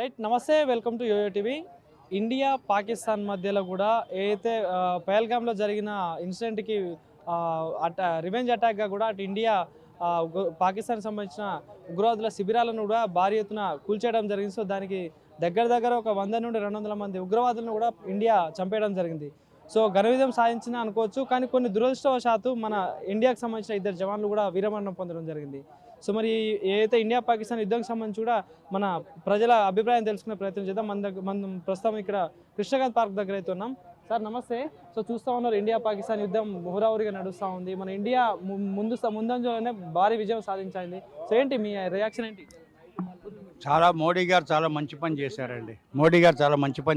Right నమస్తే welcome to YoYo TV. India Pakistan మధ్యలో కూడా ఏదైతే పహల్గామ్లో జరిగిన ఇన్సిడెంట్కి రివెంజ్ అటాక్గా కూడా అటు ఇండియా పాకిస్తాన్కి సంబంధించిన ఉగ్రవాదుల శిబిరాలను కూడా భారీ ఎత్తున కూల్చేయడం జరిగింది. సో దానికి దగ్గర ఒక 100 నుండి 200 మంది ఉగ్రవాదులను కూడా ఇండియా చంపేయడం జరిగింది. సో ఘన విజయం సాధించిన అనుకోవచ్చు. కానీ కొన్ని దురదృష్టవశాత్తు మన ఇండియాకు సంబంధించిన 2 జవాన్లు కూడా వీరమరణం పొందడం జరిగింది. సో మరి ఏదైతే ఇండియా పాకిస్తాన్ యుద్ధంకి సంబంధించి కూడా మన ప్రజల అభిప్రాయం తెలుసుకునే ప్రయత్నం చేద్దాం. మన ప్రస్తుతం ఇక్కడ కృష్ణకాంత్ పార్క్ దగ్గర అయితే ఉన్నాం. సార్ నమస్తే. సో చూస్తూ ఉన్నారు ఇండియా పాకిస్తాన్ యుద్ధం హోరాహోరీగా నడుస్తూ ఉంది. మన ఇండియా ముందంజలోనే భారీ విజయం సాధించింది. సో ఏంటి మీ రియాక్షన్ ఏంటి? మోడీ గారు చాలా మంచి పని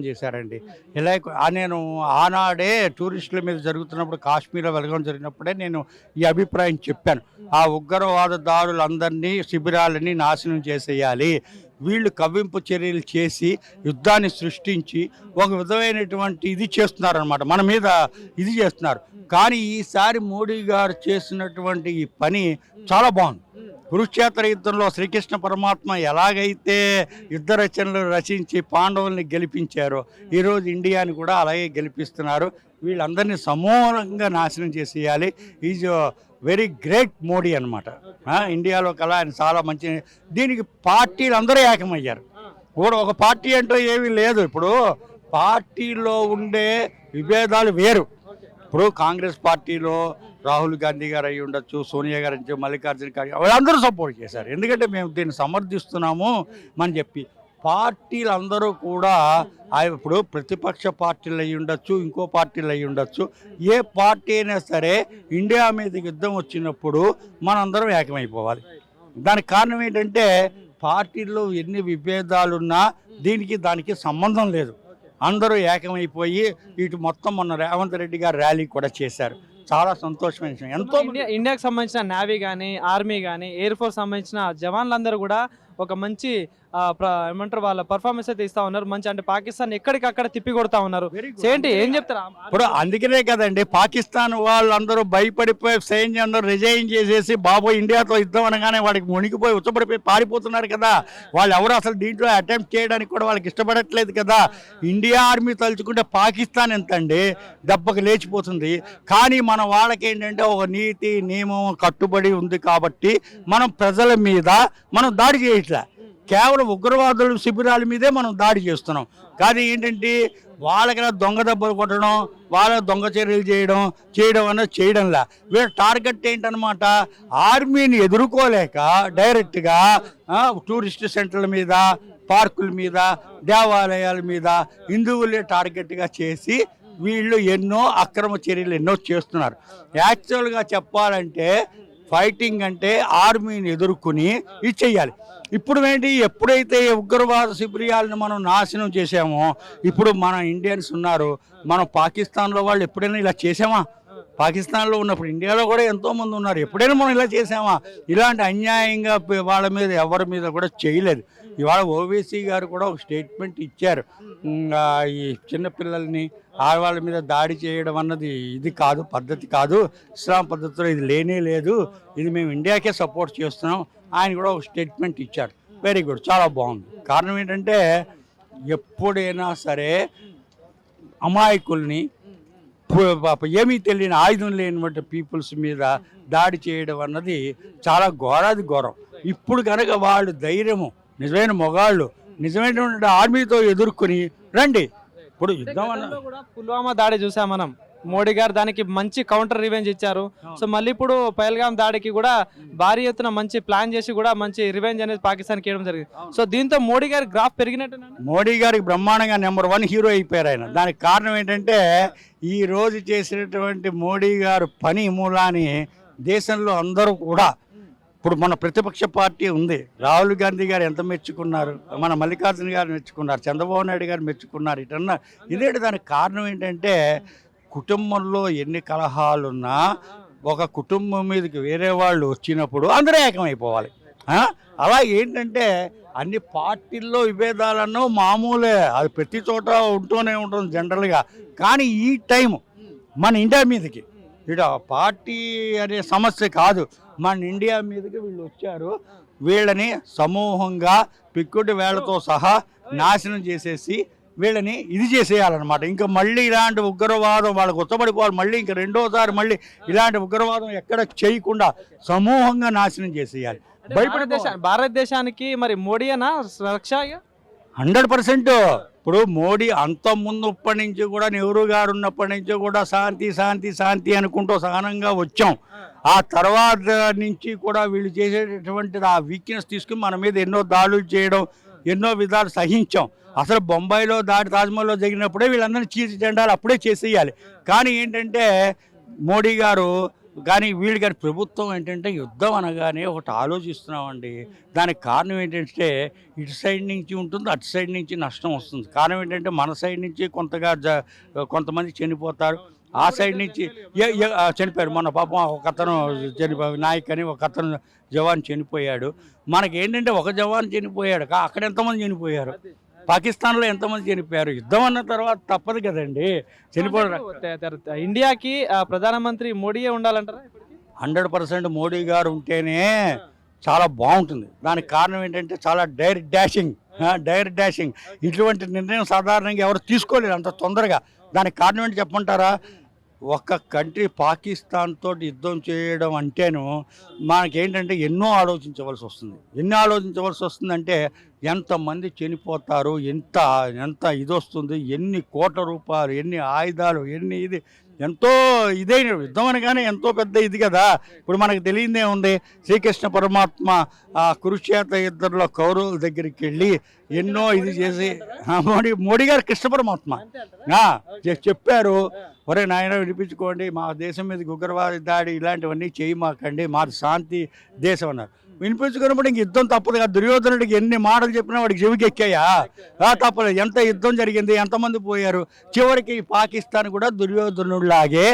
చేశారండి. ఇలా నేను ఆనాడే టూరిస్టుల మీద జరుగుతున్నప్పుడు కాశ్మీర్లో వెలగడం జరిగినప్పుడే నేను ఈ అభిప్రాయం చెప్పాను. ఆ ఉగ్రవాదదారులందరినీ శిబిరాలని నాశనం చేసేయాలి. వీళ్ళు కవ్వింపు చర్యలు చేసి యుద్ధాన్ని సృష్టించి ఒక విధమైనటువంటి ఇది చేస్తున్నారనమాట, మన మీద ఇది చేస్తున్నారు. కానీ ఈసారి మోడీ గారు చేసినటువంటి ఈ పని చాలా బాగుంది. కురుక్షేత్ర యుద్ధంలో శ్రీకృష్ణ పరమాత్మ ఎలాగైతే యుద్ధ రచనలు రచించి పాండవుల్ని గెలిపించారో ఈరోజు ఇండియాని కూడా అలాగే గెలిపిస్తున్నారు. వీళ్ళందరినీ సమూలంగా నాశనం చేసేయాలి. ఈజ్ వెరీ గ్రేట్ మోడీ అనమాట. ఇండియాలో కలా ఆయన చాలా మంచి. దీనికి పార్టీలు అందరూ ఏకమయ్యారు. కూడా ఒక పార్టీ అంటూ ఏమీ లేదు. ఇప్పుడు పార్టీలో ఉండే విభేదాలు వేరు. ఇప్పుడు కాంగ్రెస్ పార్టీలో రాహుల్ గాంధీ గారు అయి ఉండొచ్చు, సోనియా గారు నుంచి మల్లికార్జున ఖర్గే వాళ్ళందరూ సపోర్ట్ చేశారు. ఎందుకంటే మేము దీన్ని సమర్థిస్తున్నాము అని చెప్పి. పార్టీలు అందరూ కూడా ఇప్పుడు ప్రతిపక్ష పార్టీలు అయి ఉండొచ్చు, ఇంకో పార్టీలు అయి ఉండొచ్చు. ఏ పార్టీ అయినా సరే ఇండియా మీద యుద్ధం వచ్చినప్పుడు మనందరం ఏకమైపోవాలి. దానికి కారణం ఏంటంటే పార్టీల్లో ఎన్ని విభేదాలున్నా దానికి సంబంధం లేదు. అందరూ ఏకమైపోయి ఇటు మొత్తం మొన్న రేవంత్ రెడ్డి గారు ర్యాలీ కూడా చేశారు. చాలా సంతోషమైన విషయం. ఎంతో ఇండియాకి సంబంధించిన నేవీ కానీ, ఆర్మీ కానీ, ఎయిర్ ఫోర్స్ సంబంధించిన జవాన్లందరూ కూడా ఒక మంచి ఏమంటారు వాళ్ళ పర్ఫార్మెన్స్ అయితే ఇస్తా ఉన్నారు. మంచి అంటే పాకిస్తాన్ ఎక్కడికక్కడ తిప్పి కొడతా ఉన్నారు. ఏంటి ఏం చెప్తారా? ఇప్పుడు అందుకనే కదండి పాకిస్తాన్ వాళ్ళందరూ భయపడిపోయి సైన్యం అందరూ రిజైన్ చేసేసి బాబోయ్ ఇండియాతో యుద్ధం అనగానే వాడికి మునిగిపోయి ఉచ్చబడిపోయి పారిపోతున్నారు కదా. వాళ్ళు ఎవరు అసలు దీంట్లో అటెంప్ట్ చేయడానికి కూడా వాళ్ళకి ఇష్టపడట్లేదు కదా. ఇండియా ఆర్మీ తలుచుకుంటే పాకిస్తాన్ ఎంతండి దెబ్బకి లేచిపోతుంది. కానీ మన వాళ్ళకి ఏంటంటే ఒక నీతి నియమం కట్టుబడి ఉంది కాబట్టి మనం ప్రజల మీద మనం దాడి చేయట్లే. కేవలం ఉగ్రవాదుల శిబిరాల మీదే మనం దాడి చేస్తున్నాం. కానీ ఏంటంటే వాళ్ళకైనా దొంగ దెబ్బలు కొట్టడం, వాళ్ళ దొంగ చర్యలు చేయడం అన్నది చేయడంలా. వీళ్ళ టార్గెట్ ఏంటనమాట, ఆర్మీని ఎదుర్కోలేక డైరెక్ట్గా టూరిస్ట్ సెంటర్ల మీద, పార్కుల మీద, దేవాలయాల మీద హిందువులే టార్గెట్గా చేసి వీళ్ళు ఎన్నో అక్రమ చర్యలు ఎన్నో చేస్తున్నారు. యాక్చువల్గా చెప్పాలంటే ఫైటింగ్ అంటే ఆర్మీని ఎదుర్కొని ఇది చెయ్యాలి. ఇప్పుడు ఏంటి, ఎప్పుడైతే ఉగ్రవాద శిబిరాలను మనం నాశనం చేసామో ఇప్పుడు మన ఇండియన్స్ ఉన్నారు. మనం పాకిస్తాన్లో వాళ్ళు ఎప్పుడైనా ఇలా చేసామా? పాకిస్తాన్లో ఉన్నప్పుడు ఇండియాలో కూడా ఎంతోమంది ఉన్నారు. ఎప్పుడైనా మనం ఇలా చేసామా? ఇలాంటి అన్యాయంగా వాళ్ళ మీద ఎవరి మీద కూడా చేయలేదు. ఇవాళ ఓవైసీ గారు కూడా ఒక స్టేట్మెంట్ ఇచ్చారు. ఈ చిన్నపిల్లల్ని ఆడవాళ్ళ మీద దాడి చేయడం అన్నది ఇది కాదు, పద్ధతి కాదు, ఇస్లాం పద్ధతిలో ఇది లేనే లేదు, ఇది మేము ఇండియాకే సపోర్ట్ చేస్తున్నాం. ఆయన కూడా ఒక స్టేట్మెంట్ ఇచ్చారు. వెరీ గుడ్, చాలా బాగుంది. కారణం ఏంటంటే ఎప్పుడైనా సరే అమాయకుల్ని ఏమీ తెలియని ఆయుధం లేనివంటి పీపుల్స్ మీద దాడి చేయడం అన్నది చాలా ఘోరం. ఇప్పుడు కనుక వాళ్ళు ధైర్యము, నిజమైన మొగాళ్ళు నిజమైనటువంటి ఆర్మీతో ఎదుర్కొని రండి. ఇప్పుడు యుద్ధం కూడా పుల్వామా దాడి చూసాం మనం. మోడీ గారు దానికి మంచి కౌంటర్ రివెంజ్ ఇచ్చారు. సో మళ్ళీ ఇప్పుడు పహల్గామ్ దాడికి కూడా భారీ ఎత్తున మంచి ప్లాన్ చేసి కూడా మంచి రివెంజ్ అనేది పాకిస్తాన్ చేయడం జరిగింది. సో దీంతో మోడీ గారి గ్రాఫ్ పెరిగినట్టు. మోడీ గారికి బ్రహ్మాండంగా నెంబర్ 1 హీరో అయిపోయారు ఆయన. దానికి కారణం ఏంటంటే ఈ రోజు చేసినటువంటి మోడీ గారు పని మూలాన్ని దేశంలో అందరూ కూడా, ఇప్పుడు మన ప్రతిపక్ష పార్టీ ఉంది, రాహుల్ గాంధీ గారు ఎంత మెచ్చుకున్నారు, మన మల్లికార్జున గారు మెచ్చుకున్నారు, చంద్రబాబు నాయుడు గారు మెచ్చుకున్నారు. ఇటన్నా ఇదేంటి, దానికి కారణం ఏంటంటే కుటుంబంలో ఎన్ని కలహాలున్నా ఒక కుటుంబం మీదకి వేరే వాళ్ళు వచ్చినప్పుడు అందరూ ఏకమైపోవాలి. అలా ఏంటంటే అన్ని పార్టీల్లో విభేదాలన్నో మామూలే, అది ప్రతి చోట ఉంటూనే ఉంటుంది జనరల్గా. కానీ ఈ టైం మన ఇండియా మీదకి ఇటు పార్టీ అనే సమస్య కాదు, మన ఇండియా మీదకి వీళ్ళు వచ్చారు. వీళ్ళని సమూహంగా పిక్కుటి వేళ్లతో సహా నాశనం చేసేసి వీళ్ళని ఇది చేసేయాలన్నమాట. ఇంకా మళ్ళీ ఇలాంటి ఉగ్రవాదం వాళ్ళకు ఉత్తబడిపోవాలి, మళ్ళీ ఇంకా రెండోసారి మళ్ళీ ఇలాంటి ఉగ్రవాదం ఎక్కడ చేయకుండా సమూహంగా నాశనం చేసేయాలి. భారతదేశానికి మరి మోడీయేనా రక్ష? 100%. ఇప్పుడు మోడీ అంత ముందుప్పటి నుంచి కూడా, నెహ్రూ గారు ఉన్నప్పటి నుంచి కూడా శాంతి శాంతి శాంతి అనుకుంటూ సహనంగా వచ్చాం. ఆ తర్వాత నుంచి కూడా వీళ్ళు చేసేటటువంటి ఆ వీక్నెస్ తీసుకుని మన మీద ఎన్నో దాడులు చేయడం, ఎన్నో విధాలు సహించాం. అసలు బొంబాయిలో దాడి తాజ్మహల్లో జరిగినప్పుడే వీళ్ళందరినీ చీల్చి చెండాలి, అప్పుడే చేసేయాలి. కానీ ఏంటంటే మోడీ గారు కానీ వీళ్ళు కానీ ప్రభుత్వం ఏంటంటే యుద్ధం అనగానే ఒకటి ఆలోచిస్తున్నామండి. దానికి కారణం ఏంటంటే ఇటు సైడ్ నుంచి ఉంటుంది, అటు సైడ్ నుంచి నష్టం వస్తుంది. కారణం ఏంటంటే మన సైడ్ నుంచి కొంతమంది చనిపోతారు, ఆ సైడ్ నుంచి చనిపోయారు. మన పాపం ఒక అతను చనిపోయాడు, నాయక్ అని ఒక అతను జవాన్ చనిపోయాడు. మనకి ఏంటంటే ఒక జవాన్ చనిపోయాడు, అక్కడ ఎంతమంది చనిపోయారు, పాకిస్తాన్లో ఎంతమంది చనిపోయారు. యుద్ధం అన్న తర్వాత తప్పదు కదండి చనిపోవడం. ఇండియాకి ప్రధానమంత్రి మోడీయే ఉండాలంటారా? 100% మోడీ గారు ఉంటేనే చాలా బాగుంటుంది. దానికి కారణం ఏంటంటే చాలా డైర్ డాషింగ్ ఇటువంటి నిర్ణయం సాధారణంగా ఎవరు తీసుకోలేరు అంత తొందరగా. దానికి కారణం ఏంటి చెప్పమంటారా? ఒక కంట్రీ పాకిస్తాన్ తోటి యుద్ధం చేయడం అంటేను మనకేంటంటే ఎన్నో ఆలోచించవలసి వస్తుందంటే ఎంతమంది చనిపోతారు, ఎంత ఇది వస్తుంది, ఎన్ని కోట్ల రూపాయలు, ఎన్ని ఆయుధాలు, ఇది ఎంతో ఇదైన యుద్ధం అనగానే ఎంతో పెద్ద ఇది కదా. ఇప్పుడు మనకు తెలియదే ఉంది, శ్రీకృష్ణ పరమాత్మ ఆ కురుక్షేత్ర యుద్ధంలో కౌరవుల దగ్గరికి వెళ్ళి ఎన్నో ఇది చేసి మోడీ గారు కృష్ణ పరమాత్మ చెప్పారు, ఒరే నాయన వినిపించుకోండి, మా దేశం మీద ఉగ్రవాద దాడి ఇలాంటివన్నీ చేయమాకండి, మాది శాంతి దేశం అన్నారు. వినిపించుకున్నప్పుడు ఇంక యుద్ధం తప్పదు కదా. దుర్యోధనుడికి ఎన్ని మాటలు చెప్పినా వాడికి చెవికి ఎక్కాయా? తప్పలేదు. ఎంత యుద్ధం జరిగింది, ఎంతమంది పోయారు. చివరికి పాకిస్తాన్ కూడా దుర్యోధనుడిలాగే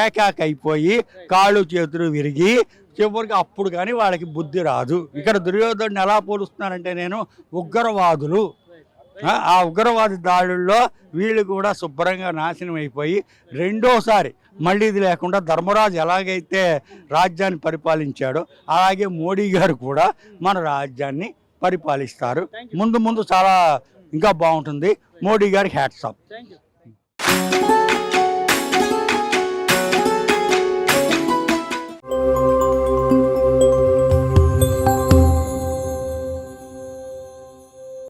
ఏకాకైపోయి కాళ్ళు చేతులు విరిగి చివరికి అప్పుడు కానీ వాళ్ళకి బుద్ధి రాదు. ఇక్కడ దుర్యోధనుడిని ఎలా పోలుస్తున్నానంటే నేను ఉగ్రవాదులు, ఆ ఉగ్రవాది దాడుల్లో వీళ్ళు కూడా శుభ్రంగా నాశనం అయిపోయి రెండోసారి మళ్ళీ ఇది లేకుండా ధర్మరాజు ఎలాగైతే రాజ్యాన్ని పరిపాలించాడో అలాగే మోడీ గారు కూడా మన రాజ్యాన్ని పరిపాలిస్తారు. ముందు చాలా ఇంకా బాగుంటుంది. మోడీ గారికి హ్యాట్స్ ఆఫ్.